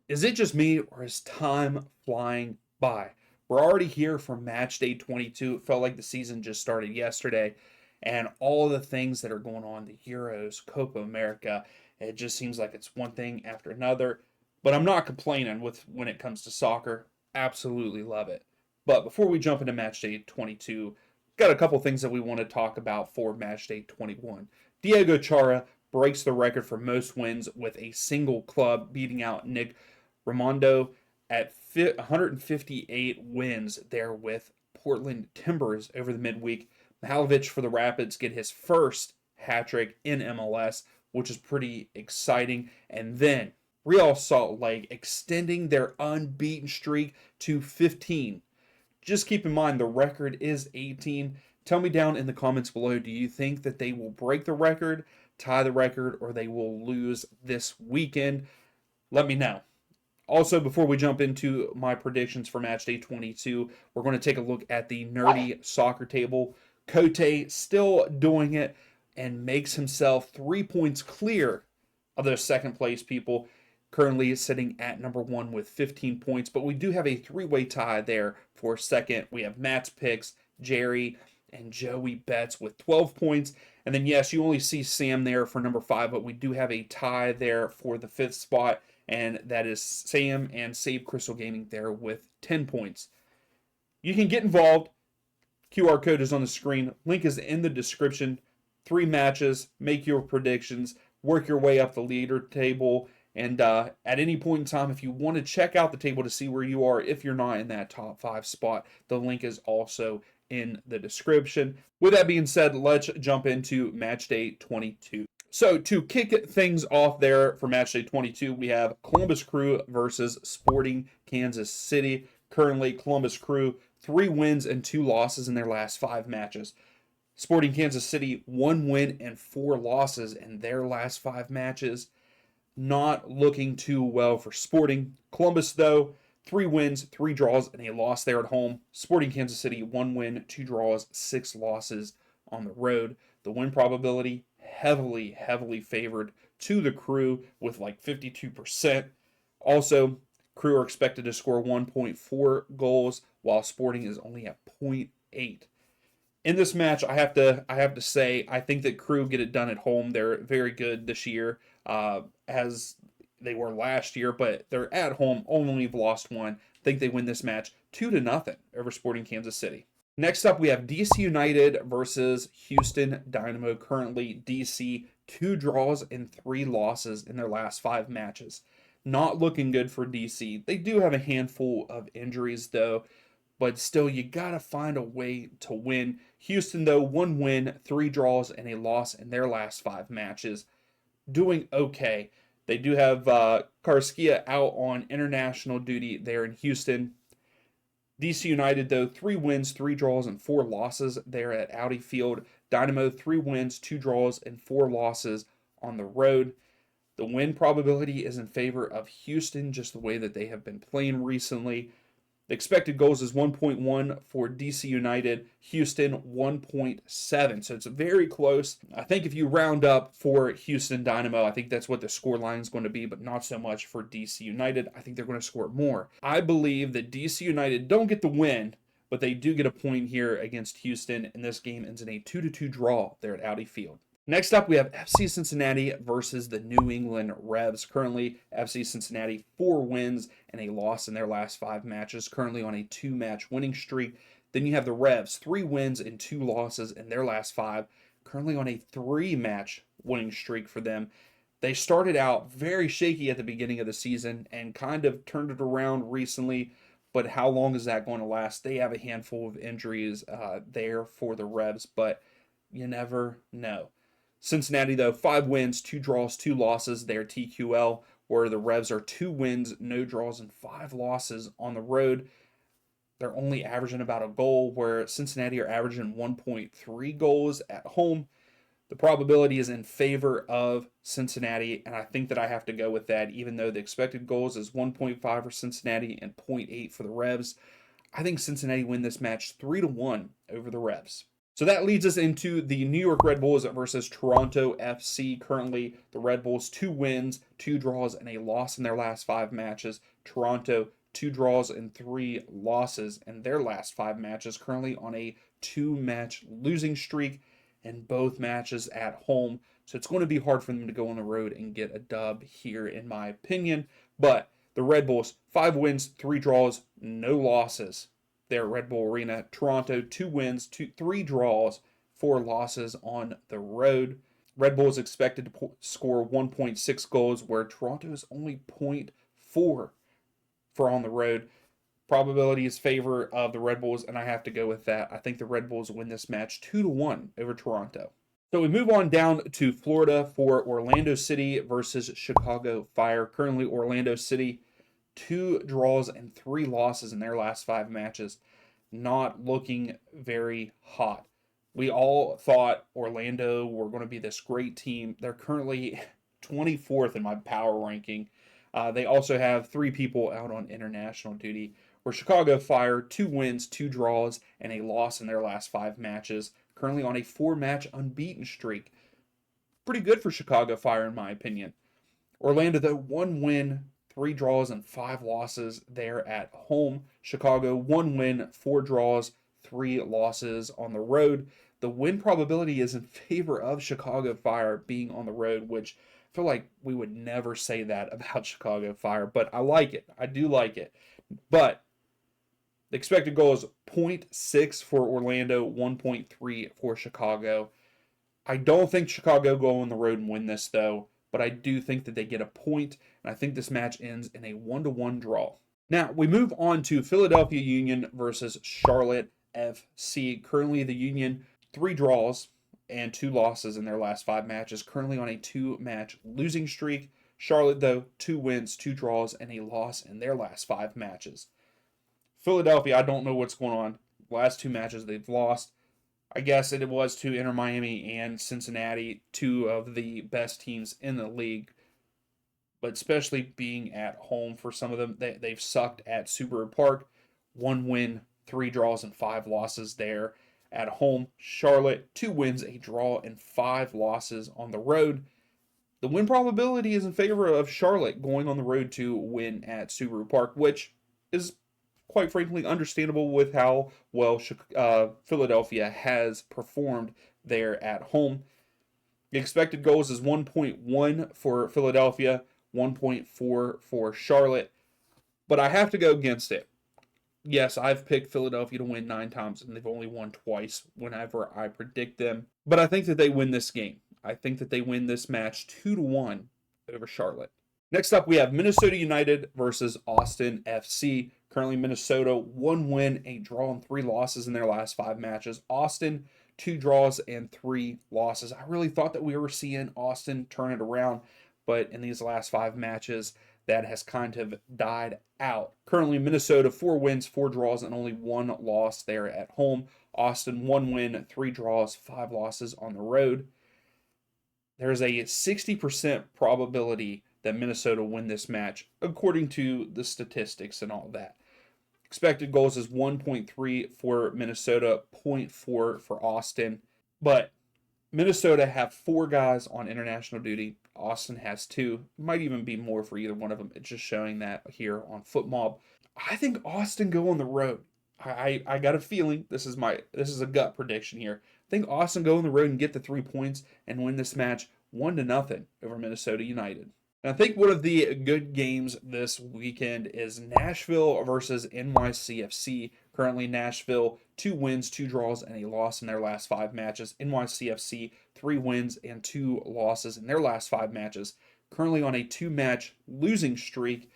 Is it just me or is time flying by? We're already here for match day 22. It felt like the season just started yesterday. And all the things that are going on, the Euros, Copa America, it just seems like it's one thing after another. But I'm not complaining with when it comes to soccer. Absolutely love it. But before we jump into match day 22, got a couple things that we want to talk about for match day 21. Diego Chara breaks the record for most wins with a single club, beating out Nick Raimondo at 158 wins there with Portland Timbers over the midweek. Mihalovic for the Rapids get his first hat trick in MLS, which is pretty exciting. And then Real Salt Lake extending their unbeaten streak to 15. Just keep in mind the record is 18. Tell me down in the comments below, do you think that they will break the record, tie the record, or they will lose this weekend? Let me know. Also, before we jump into my predictions for match day 22, we're going to take a look at the nerdy soccer table. Cote still doing it and makes himself 3 points clear of those second place people, currently sitting at number one with 15 points. But we do have a three-way tie there for second. We have Matt's picks, Jerry, and Joey Betts with 12 points. And then, yes, you only see Sam there for number 5, but we do have a tie there for the 5th spot, and that is Sam and Save Crystal Gaming there with 10 points. You can get involved. QR code is on the screen. Link is in the description. 3 matches. Make your predictions. Work your way up the leader table. And at any point in time, if you want to check out the table to see where you are, if you're not in that top 5 spot, the link is also in the description. With that being said, let's jump into match day 22. So to kick things off there for match day 22, we have Columbus Crew versus Sporting Kansas City. Currently, Columbus Crew 3 wins and 2 losses in their last 5 matches. Sporting Kansas City 1 win and 4 losses in their last 5 matches. Not looking too well for Sporting. Columbus, though, 3 wins, 3 draws, and a loss there at home. Sporting Kansas City, 1 win, 2 draws, 6 losses on the road. The win probability heavily favored to the Crew with like 52%. Also, Crew are expected to score 1.4 goals, while Sporting is only at 0.8. In this match, I have to say I think that Crew get it done at home. They're very good this year, as they were last year, but they're at home. Only lost 1. I think they win this match 2-0 over Sporting Kansas City. Next up, we have DC United versus Houston Dynamo. Currently, DC 2 draws and 3 losses in their last 5 matches. Not looking good for DC. They do have a handful of injuries, though, but still, you got to find a way to win. Houston, though, 1 win, 3 draws, and a loss in their last 5 matches. Doing okay. They do have Karskia out on international duty there in Houston. DC United, though, 3 wins, 3 draws, and 4 losses there at Audi Field. Dynamo, 3 wins, 2 draws, and 4 losses on the road. The win probability is in favor of Houston, just the way that they have been playing recently. The expected goals is 1.1 for DC United, Houston 1.7. So it's very close. I think if you round up for Houston Dynamo, I think that's what the score line is going to be, but not so much for DC United. I think they're going to score more. I believe that DC United don't get the win, but they do get a point here against Houston, and this game ends in a 2-2 draw there at Audi Field. Next up, we have FC Cincinnati versus the New England Revs. Currently, FC Cincinnati 4 wins and a loss in their last 5 matches, currently on a 2-match winning streak. Then you have the Revs, 3 wins and 2 losses in their last 5, currently on a 3-match winning streak for them. They started out very shaky at the beginning of the season and kind of turned it around recently, but how long is that going to last? They have a handful of injuries there for the Revs, but you never know. Cincinnati, though, 5 wins, 2 draws, 2 losses. They're TQL, where the Revs are 2 wins, no draws, and 5 losses on the road. They're only averaging about a goal, where Cincinnati are averaging 1.3 goals at home. The probability is in favor of Cincinnati, and I think that I have to go with that, even though the expected goals is 1.5 for Cincinnati and 0.8 for the Revs. I think Cincinnati win this match 3-1 over the Revs. So that leads us into the New York Red Bulls versus Toronto FC. Currently, the Red Bulls 2 wins, 2 draws, and a loss in their last 5 matches. Toronto 2 draws and 3 losses in their last 5 matches. Currently on a 2-match losing streak in both matches at home. So it's going to be hard for them to go on the road and get a dub here, in my opinion. But the Red Bulls, 5 wins, 3 draws, no losses there at Red Bull Arena. Toronto, 2 wins, 3 draws, 4 losses on the road. Red Bull is expected to score 1.6 goals, where Toronto is only 0.4 for on the road. Probability is favor of the Red Bulls, and I have to go with that. I think the Red Bulls win this match 2-1 over Toronto. So we move on down to Florida for Orlando City versus Chicago Fire. Currently, Orlando City, 2 draws and 3 losses in their last 5 matches. Not looking very hot. We all thought Orlando were going to be this great team. They're currently 24th in my power ranking. They also have 3 people out on international duty. Where Chicago Fire, 2 wins, 2 draws, and a loss in their last 5 matches. Currently on a 4-match unbeaten streak. Pretty good for Chicago Fire, in my opinion. Orlando, though, 1 win, 3 draws, and 5 losses there at home. Chicago, 1 win, 4 draws, 3 losses on the road. The win probability is in favor of Chicago Fire being on the road, which I feel like we would never say that about Chicago Fire, but I like it. I do like it. But the expected goal is 0.6 for Orlando, 1.3 for Chicago. I don't think Chicago go on the road and win this, though, but I do think that they get a point, and I think this match ends in a 1-1 draw. Now, we move on to Philadelphia Union versus Charlotte FC. Currently, the Union, 3 draws and 2 losses in their last 5 matches, currently on a 2-match losing streak. Charlotte, though, 2 wins, 2 draws, and a loss in their last 5 matches. Philadelphia, I don't know what's going on. Last 2 matches they've lost. I guess it was to Inter Miami and Cincinnati, 2 of the best teams in the league. But especially being at home for some of them, they've sucked at Subaru Park. 1 win, 3 draws, and 5 losses there at home. Charlotte, 2 wins, a draw, and 5 losses on the road. The win probability is in favor of Charlotte going on the road to win at Subaru Park, which is quite frankly understandable with how well Philadelphia has performed there at home. The expected goals is 1.1 for Philadelphia, 1.4 for Charlotte, but I have to go against it. Yes, I've picked Philadelphia to win 9 times, and they've only won twice whenever I predict them. But I think that they win this game. I think that they win this match 2-1 over Charlotte. Next up, we have Minnesota United versus Austin FC. Currently, Minnesota, 1 win, a draw, and 3 losses in their last 5 matches. Austin, 2 draws and 3 losses. I really thought that we were seeing Austin turn it around, but in these last 5 matches, that has kind of died out. Currently, Minnesota, 4 wins, 4 draws, and only 1 loss there at home. Austin, 1 win, 3 draws, 5 losses on the road. There's a 60% probability that Minnesota win this match, according to the statistics and all that. Expected goals is 1.3 for Minnesota, 0.4 for Austin. But Minnesota have 4 guys on international duty. Austin has 2. Might even be more for either one of them. It's just showing that here on FootMob. I think Austin go on the road. I got a feeling, this is a gut prediction here. I think Austin go on the road and get the 3 points and win this match 1-0 over Minnesota United. And I think one of the good games this weekend is Nashville versus NYCFC. Currently, Nashville, 2 wins, 2 draws, and a loss in their last 5 matches. NYCFC, 3 wins and 2 losses in their last 5 matches. Currently on a 2-match losing streak,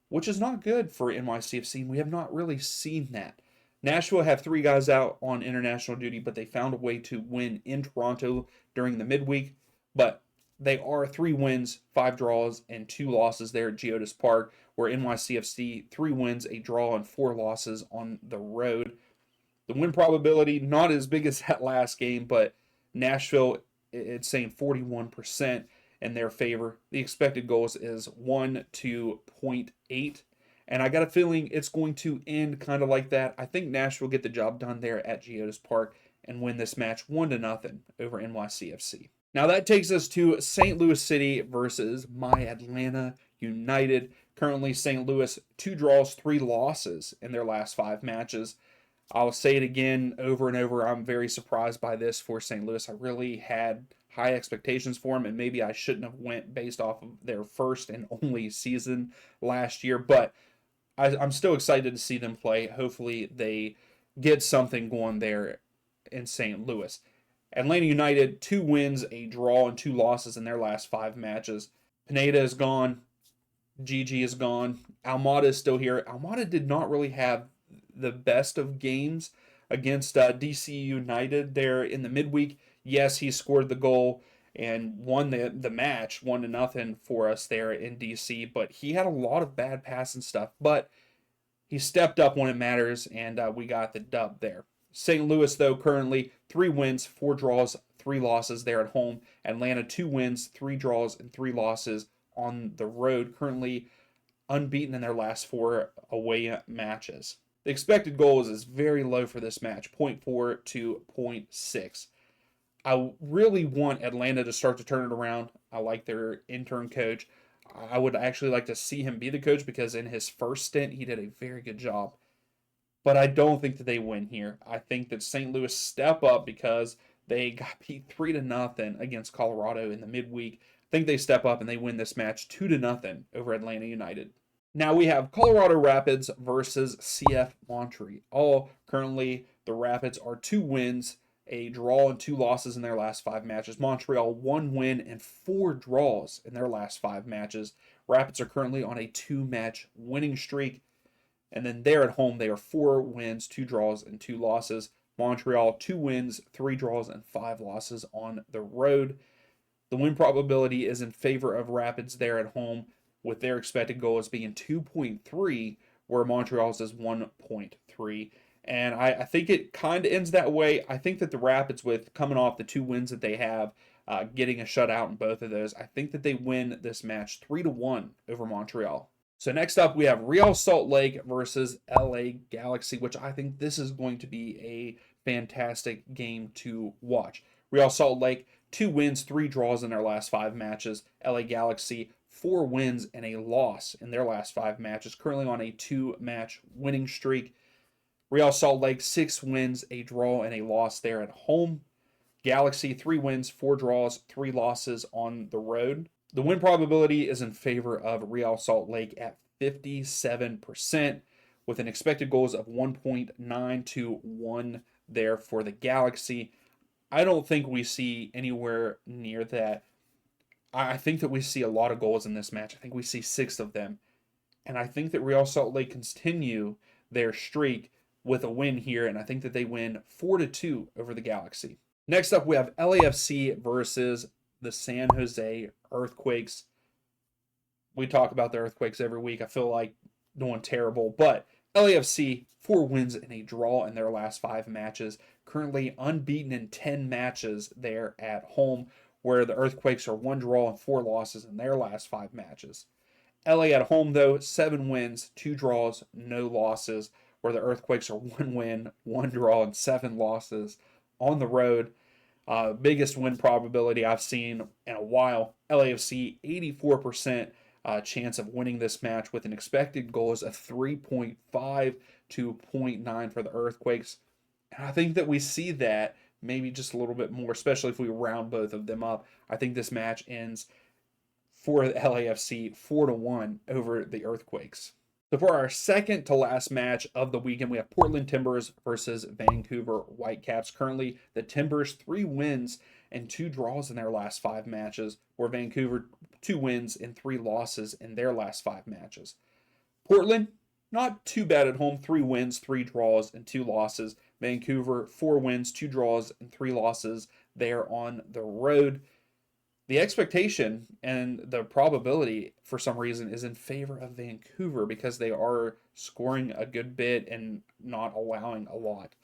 which is not good for NYCFC. We have not really seen that. Nashville have 3 guys out on international duty, but they found a way to win in Toronto during the midweek. But they are 3 wins, 5 draws, and 2 losses there at Geodis Park, where NYCFC, 3 wins, a draw, and 4 losses on the road. The win probability, not as big as that last game, but Nashville, it's saying 41% in their favor. The expected goals is 1 to 0.8. And I got a feeling it's going to end kind of like that. I think Nashville get the job done there at Geodis Park and win this match 1-0 over NYCFC. Now that takes us to St. Louis City versus my Atlanta United. Currently, St. Louis 2 draws, 3 losses in their last 5 matches. I'll say it again over and over. I'm very surprised by this for St. Louis. I really had high expectations for them, and maybe I shouldn't have went based off of their first and only season last year. But I'm still excited to see them play. Hopefully, they get something going there in St. Louis. Atlanta United, 2 wins, a draw, and 2 losses in their last 5 matches. Pineda is gone. Gigi is gone. Almada is still here. Almada did not really have the best of games against DC United there in the midweek. Yes, he scored the goal and won the match 1-0 for us there in DC, but he had a lot of bad passing stuff. But he stepped up when it matters, and we got the dub there. St. Louis, though, currently 3 wins, 4 draws, 3 losses there at home. Atlanta, 2 wins, 3 draws, and 3 losses on the road. Currently unbeaten in their last 4 away matches. The expected goals is very low for this match, 0.4 to 0.6. I really want Atlanta to start to turn it around. I like their intern coach. I would actually like to see him be the coach because in his first stint, he did a very good job. But I don't think that they win here. I think that St. Louis step up because they got beat 3-0 against Colorado in the midweek. I think they step up and they win this match 2-0 over Atlanta United. Now we have Colorado Rapids versus CF Montreal. Currently, the Rapids are 2 wins, a draw, and 2 losses in their last 5 matches. Montreal 1 win and 4 draws in their last 5 matches. Rapids are currently on a 2-match winning streak. And then there at home, they are 4 wins, 2 draws, and 2 losses. Montreal, 2 wins, 3 draws, and 5 losses on the road. The win probability is in favor of Rapids there at home, with their expected goal as being 2.3, where Montreal's is 1.3. And I think it kind of ends that way. I think that the Rapids, with coming off the 2 wins that they have, getting a shutout in both of those, I think that they win this match 3-1 over Montreal. So next up, we have Real Salt Lake versus LA Galaxy, which I think this is going to be a fantastic game to watch. Real Salt Lake, 2 wins, 3 draws in their last 5 matches. LA Galaxy, 4 wins and a loss in their last 5 matches, currently on a 2-match winning streak. Real Salt Lake, 6 wins, a draw, and a loss there at home. Galaxy, 3 wins, 4 draws, 3 losses on the road. The win probability is in favor of Real Salt Lake at 57%, with an expected goals of 1.9 to 1 there for the Galaxy. I don't think we see anywhere near that. I think that we see a lot of goals in this match. I think we see 6 of them. And I think that Real Salt Lake continue their streak with a win here, and I think that they win 4-2 over the Galaxy. Next up, we have LAFC versus the San Jose Earthquakes. We talk about the Earthquakes every week. I feel like doing terrible, but LAFC, 4 wins and a draw in their last 5 matches. Currently unbeaten in 10 matches there at home, where the Earthquakes are 1 draw and 4 losses in their last 5 matches. LA at home, though, 7 wins, 2 draws, no losses, where the Earthquakes are 1 win, 1 draw, and 7 losses on the road. Biggest win probability I've seen in a while. LAFC, 84% chance of winning this match, with an expected goals of 3.5 to 0.9 for the Earthquakes. And I think that we see that maybe just a little bit more, especially if we round both of them up. I think this match ends for the LAFC 4-1 over the Earthquakes. So for our second to last match of the weekend, we have Portland Timbers versus Vancouver Whitecaps. Currently, the Timbers 3 wins and 2 draws in their last 5 matches, where Vancouver 2 wins and 3 losses in their last 5 matches. Portland, not too bad at home, 3 wins, 3 draws, and 2 losses. Vancouver, 4 wins, 2 draws, and 3 losses there on the road. The expectation and the probability, for some reason, is in favor of Vancouver because they are scoring a good bit and not allowing a lot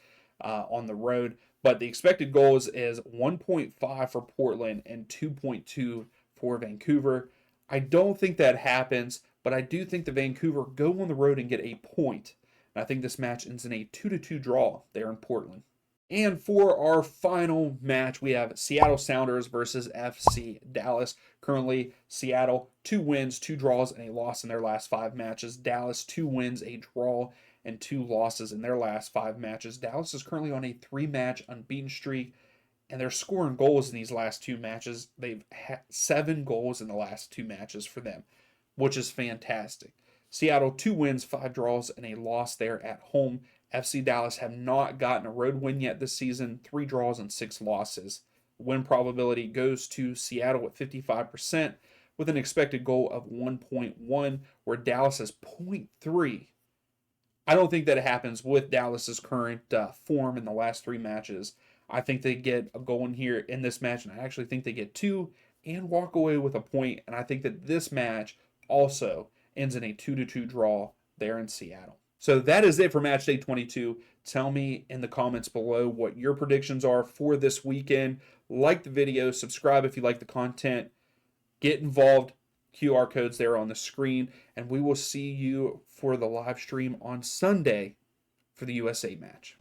on the road. But the expected goals is 1.5 for Portland and 2.2 for Vancouver. I don't think that happens, but I do think the Vancouver go on the road and get a point. And I think this match ends in a 2-2 draw there in Portland. And for our final match, we have Seattle Sounders versus FC Dallas. Currently, Seattle 2 wins, 2 draws, and a loss in their last 5 matches. Dallas 2 wins, a draw, and 2 losses in their last 5 matches. Dallas is currently on a 3-match unbeaten streak, and they're scoring goals in these last 2 matches. They've had 7 goals in the last 2 matches for them, which is fantastic. Seattle 2 wins, 5 draws, and a loss there at home. FC Dallas have not gotten a road win yet this season, 3 draws and 6 losses. Win probability goes to Seattle at 55% with an expected goal of 1.1, where Dallas has 0.3. I don't think that happens with Dallas's current form in the last 3 matches. I think they get a goal in here in this match, and I actually think they get 2 and walk away with a point. And I think that this match also ends in a 2-2 draw there in Seattle. So that is it for Match Day 22. Tell me in the comments below what your predictions are for this weekend. Like the video, subscribe if you like the content, get involved. QR codes there on the screen, and we will see you for the live stream on Sunday for the USA match.